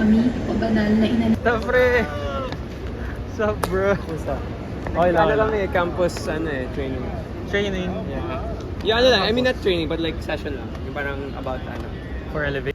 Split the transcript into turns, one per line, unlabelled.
kami, pabanal na inan.
Stop, pre! Sup, bro?
Basta.
Okay lang.
Ano lang campus, training.
Training
Yeah. Yung ano lang, I mean not training, but like session lang. Yung parang about
for elevation.